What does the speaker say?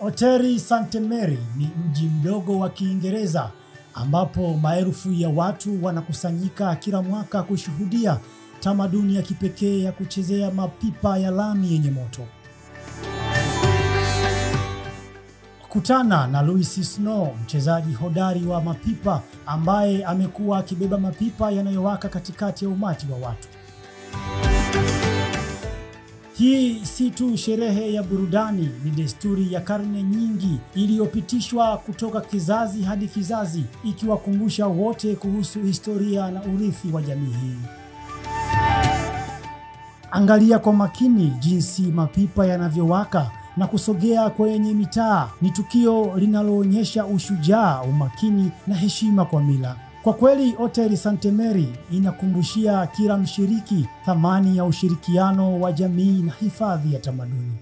Hoteli St. Mary ni mji mdogo wa Kiingereza ambapo maelfu ya watu wanakusanyika kila mwaka kushuhudia tamaduni ya kipekee ya kuchezea mapipa ya lami yenye moto. Kutana na Louis Snow, mchezaji hodari wa mapipa ambaye amekuwa akibeba mapipa yanayowaka katikati ya umati wa watu. Hii si tu sherehe ya burudani, ni desturi ya karne nyingi iliyopitishwa kutoka kizazi hadi kizazi, ikiwakumbusha wote kuhusu historia na urithi wa jamii hii. Angalia kwa makini jinsi mapipa yanavyowaka na kusogea kwenye mitaa. Ni tukio linaloonyesha ushujaa, umakini na heshima kwa mila. Kwa kweli, Hoteli St. Mary inakumbushia kila mshiriki thamani ya ushirikiano wa jamii na hifadhi ya tamaduni.